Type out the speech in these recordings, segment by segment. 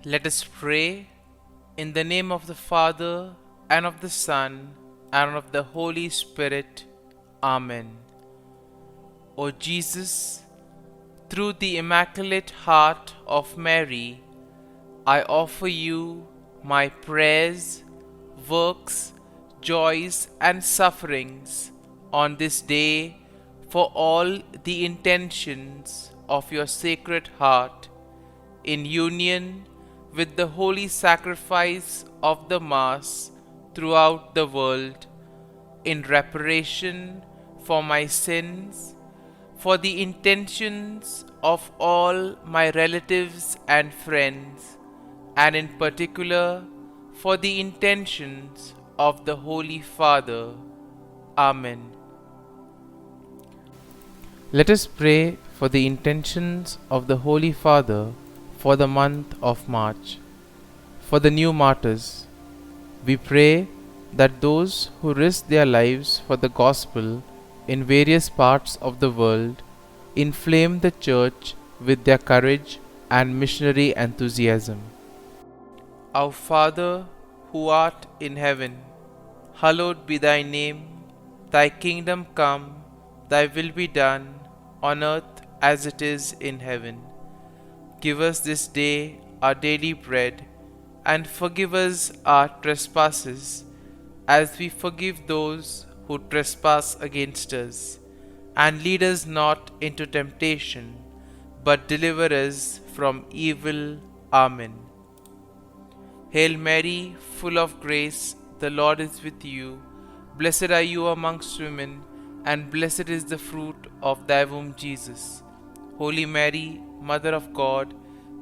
Let us pray in the name of the Father, and of the Son, and of the Holy Spirit. Amen. O Jesus, through the Immaculate Heart of Mary, I offer you my prayers, works, joys, and sufferings on this day for all the intentions of your Sacred Heart, in union with the holy sacrifice of the Mass throughout the world, in reparation for my sins, for the intentions of all my relatives and friends, and in particular for the intentions of the Holy Father. Amen. Let us pray for the intentions of the Holy Father for the month of March. For the new martyrs, we pray that those who risk their lives for the gospel in various parts of the world inflame the Church with their courage and missionary enthusiasm. Our Father, who art in heaven, hallowed be thy name. Thy kingdom come, thy will be done, on earth as it is in heaven. Give us this day our daily bread, and forgive us our trespasses, as we forgive those who trespass against us. And lead us not into temptation, but deliver us from evil. Amen. Hail Mary, full of grace, the Lord is with you. Blessed are you amongst women, and blessed is the fruit of thy womb, Jesus. Holy Mary, Mother of God,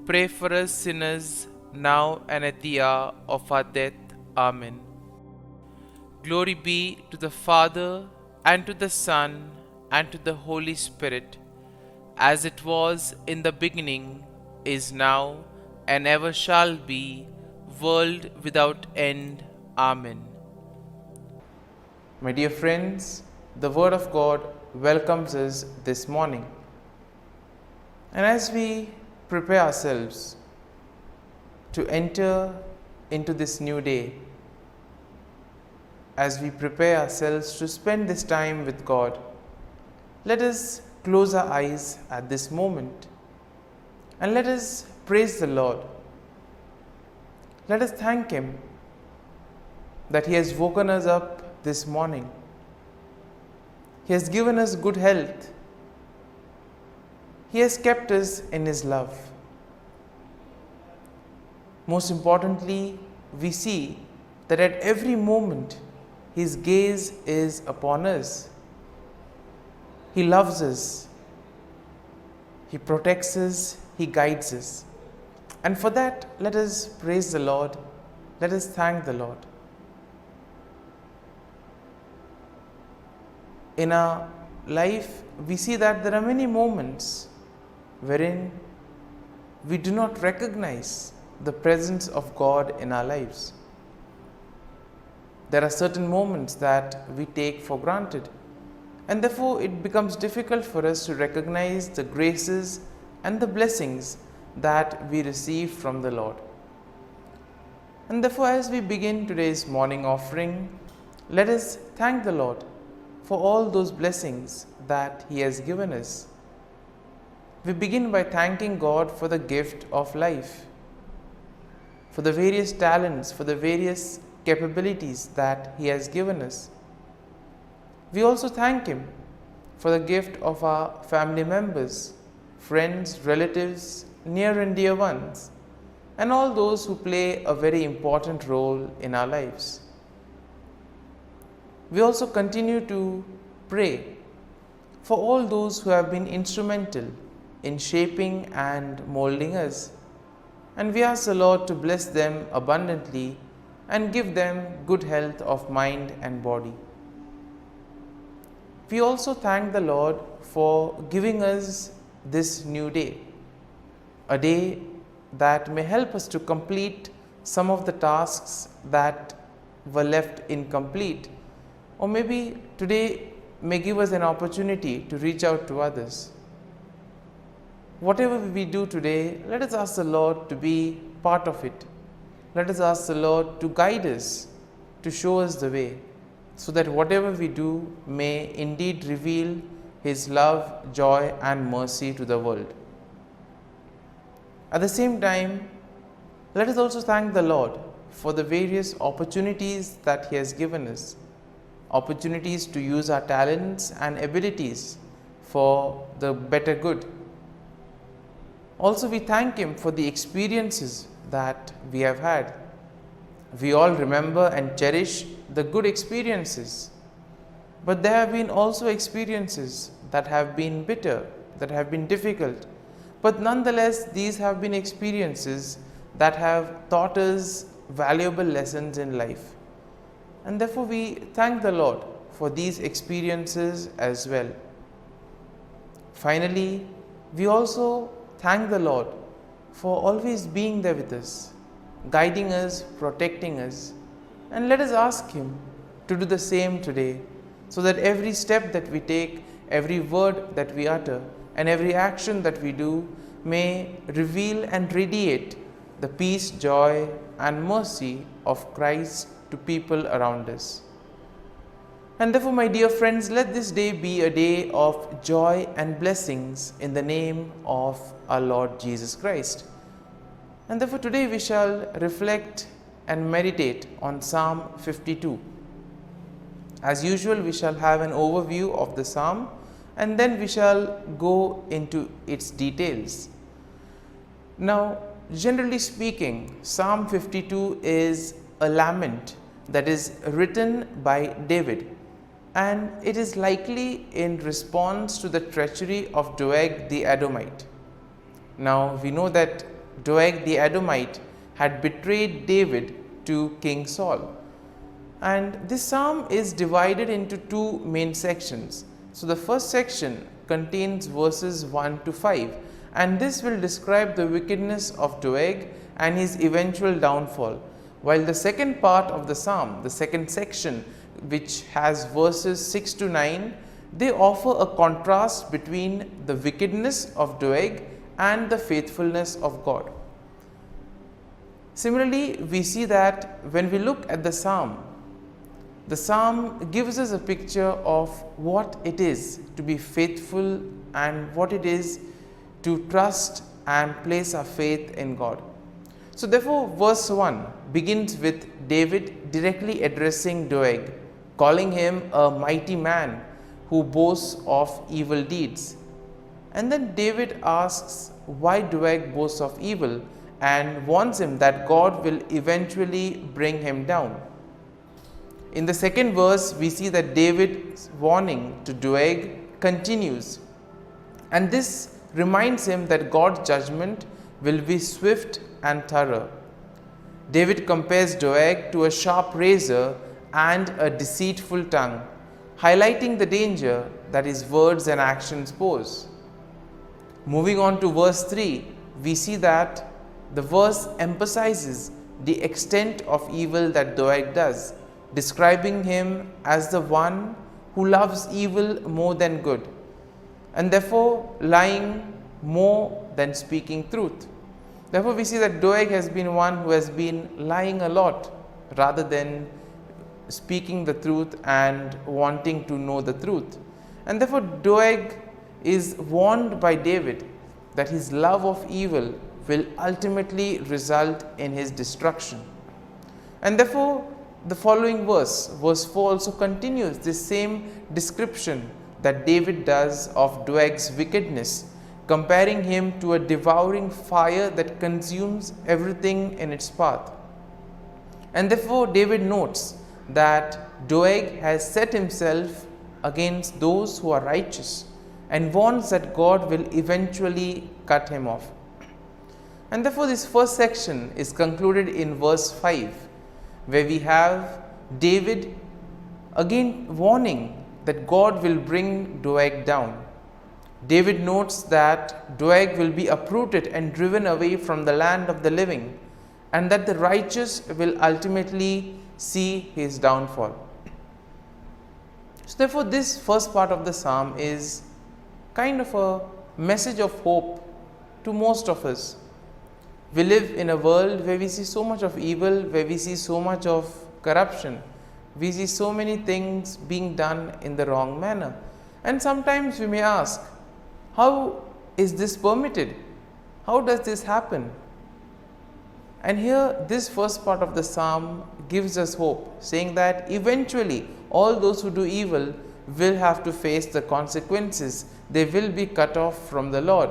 pray for us sinners, now and at the hour of our death. Amen. Glory be to the Father, and to the Son, and to the Holy Spirit, as it was in the beginning, is now, and ever shall be, world without end. Amen. My dear friends, the Word of God welcomes us this morning. And as we prepare ourselves to enter into this new day, as we prepare ourselves to spend this time with God, let us close our eyes at this moment and let us praise the Lord. Let us thank Him that He has woken us up this morning. He has given us good health. He has kept us in His love. Most importantly, we see that at every moment His gaze is upon us. He loves us. He protects us. He guides us. And for that, let us praise the Lord. Let us thank the Lord. In our life, we see that there are many moments wherein we do not recognize the presence of God in our lives. There are certain moments that we take for granted, and therefore it becomes difficult for us to recognize the graces and the blessings that we receive from the Lord. And therefore, as we begin today's morning offering, let us thank the Lord for all those blessings that He has given us. We begin by thanking God for the gift of life, for the various talents, for the various capabilities that He has given us. We also thank Him for the gift of our family members, friends, relatives, near and dear ones, and all those who play a very important role in our lives. We also continue to pray for all those who have been instrumental in shaping and molding us, and we ask the Lord to bless them abundantly and give them good health of mind and body. We also thank the Lord for giving us this new day, a day that may help us to complete some of the tasks that were left incomplete, or maybe today may give us an opportunity to reach out to others. whatever we do today, let us ask the Lord to be part of it. Let us ask the Lord to guide us, to show us the way, so that whatever we do may indeed reveal His love, joy and mercy to the world. At the same time, let us also thank the Lord for the various opportunities that He has given us, opportunities to use our talents and abilities for the better good. Also, we thank Him for the experiences that we have had. We all remember and cherish the good experiences, but there have been also experiences that have been bitter, that have been difficult, but nonetheless these have been experiences that have taught us valuable lessons in life, and therefore we thank the Lord for these experiences as well. Finally, we also thank the Lord for always being there with us, guiding us, protecting us, and let us ask Him to do the same today, so that every step that we take, every word that we utter, and every action that we do may reveal and radiate the peace, joy and mercy of Christ to people around us. And therefore, my dear friends, let this day be a day of joy and blessings in the name of our Lord Jesus Christ. And therefore, today we shall reflect and meditate on Psalm 52. As usual, we shall have an overview of the psalm and then we shall go into its details. Now, generally speaking, Psalm 52 is a lament that is written by David, and it is likely in response to the treachery of Doeg the Edomite. Now, we know that Doeg the Edomite had betrayed David to King Saul, and this psalm is divided into two main sections. So, the first section contains verses 1 to 5, and this will describe the wickedness of Doeg and his eventual downfall, while the second part of the psalm, the second section, which has verses 6 to 9, they offer a contrast between the wickedness of Doeg and the faithfulness of God. Similarly, we see that when we look at the psalm gives us a picture of what it is to be faithful and what it is to trust and place our faith in God. So therefore, verse 1 begins with David directly addressing Doeg, calling him a mighty man who boasts of evil deeds. And then David asks why Doeg boasts of evil and warns him that God will eventually bring him down. In the second verse, we see that David's warning to Doeg continues, and this reminds him that God's judgment will be swift and thorough. David compares Doeg to a sharp razor and a deceitful tongue, highlighting the danger that his words and actions pose. Moving on to verse 3, we see that the verse emphasizes the extent of evil that Doeg does, describing him as the one who loves evil more than good, and therefore lying more than speaking truth. Therefore, we see that Doeg has been one who has been lying a lot rather than speaking the truth and wanting to know the truth. And therefore, Doeg is warned by David that his love of evil will ultimately result in his destruction. And therefore, the following verse 4 also continues this same description that David does of Doeg's wickedness, comparing him to a devouring fire that consumes everything in its path. And therefore, David notes that Doeg has set himself against those who are righteous and warns that God will eventually cut him off. And therefore, this first section is concluded in verse 5, where we have David again warning that God will bring Doeg down. David notes that Doeg will be uprooted and driven away from the land of the living, and that the righteous will ultimately see his downfall. So therefore, this first part of the psalm is kind of a message of hope to most of us. We live in a world where we see so much of evil, where we see so much of corruption. We see so many things being done in the wrong manner. And sometimes we may ask, how is this permitted? How does this happen? And here this first part of the psalm gives us hope, saying that eventually all those who do evil will have to face the consequences. They will be cut off from the Lord.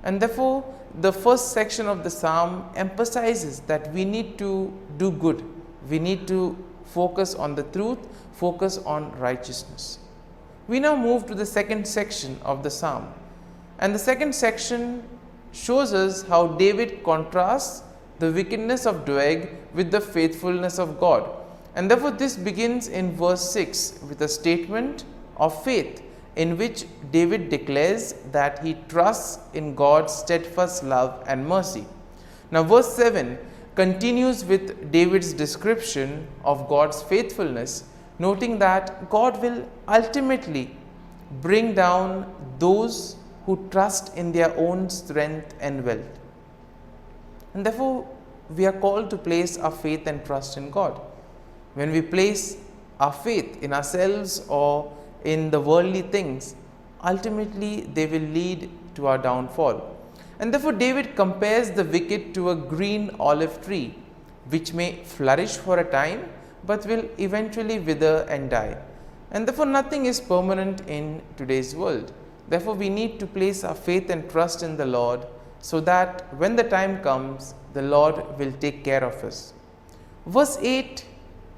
And therefore, the first section of the psalm emphasizes that we need to do good. We need to focus on the truth, focus on righteousness. We now move to the second section of the psalm. And the second section shows us how David contrasts the wickedness of Doeg with the faithfulness of God. And therefore, this begins in verse 6 with a statement of faith in which David declares that he trusts in God's steadfast love and mercy. Now, verse 7 continues with David's description of God's faithfulness, noting that God will ultimately bring down those who trust in their own strength and wealth. And therefore, we are called to place our faith and trust in God. When we place our faith in ourselves or in the worldly things, ultimately they will lead to our downfall. And therefore, David compares the wicked to a green olive tree, which may flourish for a time, but will eventually wither and die. And therefore, nothing is permanent in today's world. Therefore, we need to place our faith and trust in the Lord, so that when the time comes, the Lord will take care of us. Verse 8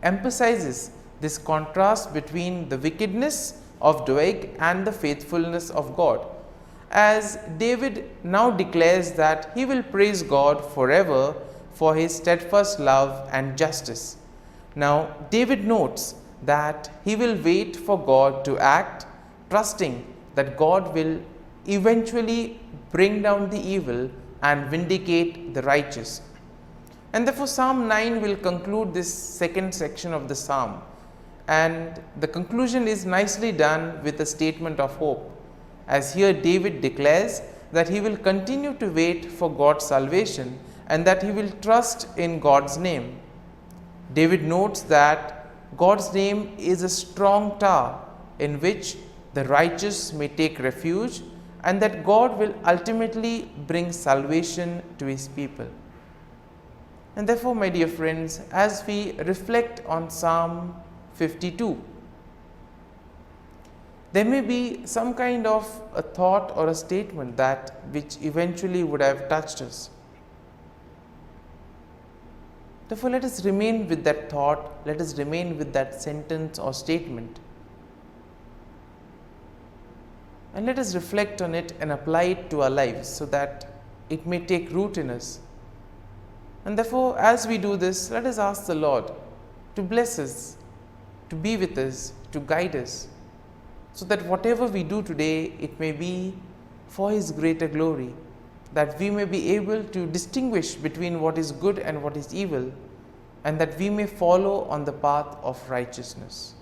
emphasizes this contrast between the wickedness of Doeg and the faithfulness of God, as David now declares that he will praise God forever for his steadfast love and justice. Now, David notes that he will wait for God to act, trusting that God will eventually bring down the evil and vindicate the righteous. And therefore, Psalm 9 will conclude this second section of the psalm. And the conclusion is nicely done with a statement of hope, as here David declares that he will continue to wait for God's salvation and that he will trust in God's name. David notes that God's name is a strong tower in which the righteous may take refuge, and that God will ultimately bring salvation to his people. And therefore, my dear friends, as we reflect on Psalm 52, there may be some kind of a thought or a statement that which eventually would have touched us. Therefore, let us remain with that thought, let us remain with that sentence or statement, and let us reflect on it and apply it to our lives so that it may take root in us. And therefore, as we do this, let us ask the Lord to bless us, to be with us, to guide us, so that whatever we do today, it may be for his greater glory, that we may be able to distinguish between what is good and what is evil, and that we may follow on the path of righteousness.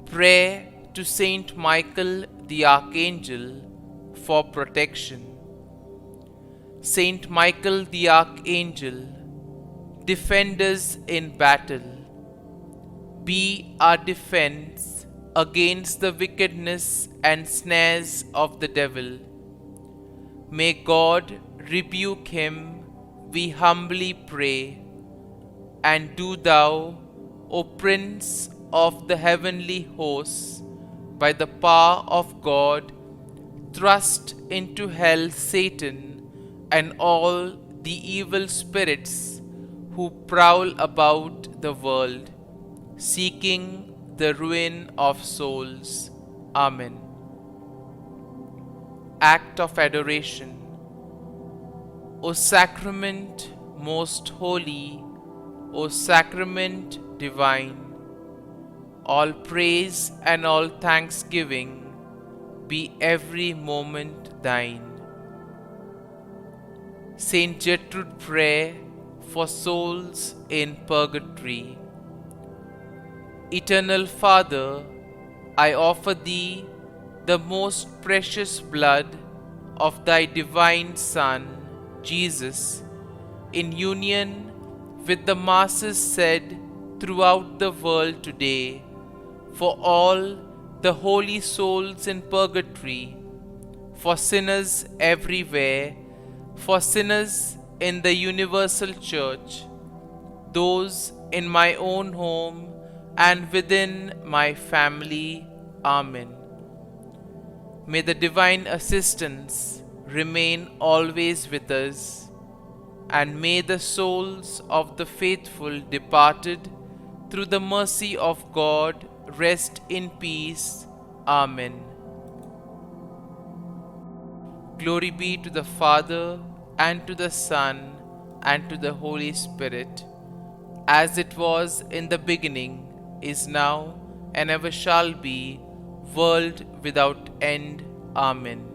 Prayer to Saint Michael the Archangel for protection. Saint Michael the Archangel, defend us in battle. Be our defense against the wickedness and snares of the devil. May God rebuke him, we humbly pray. And do thou, O Prince of the heavenly hosts, by the power of God, thrust into hell Satan and all the evil spirits who prowl about the world, seeking the ruin of souls. Amen. Act of Adoration. O Sacrament most holy, O Sacrament divine, all praise and all thanksgiving be every moment thine. Saint Gertrude Prayer for souls in purgatory. Eternal Father, I offer Thee the most precious blood of Thy divine Son, Jesus, in union with the masses said throughout the world today, for all the holy souls in purgatory, for sinners everywhere, for sinners in the universal church, those in my own home and within my family. Amen. May the divine assistance remain always with us, and may the souls of the faithful departed through the mercy of God rest in peace. Amen. Glory be to the Father, and to the Son, and to the Holy Spirit, as it was in the beginning, is now, and ever shall be, world without end. Amen.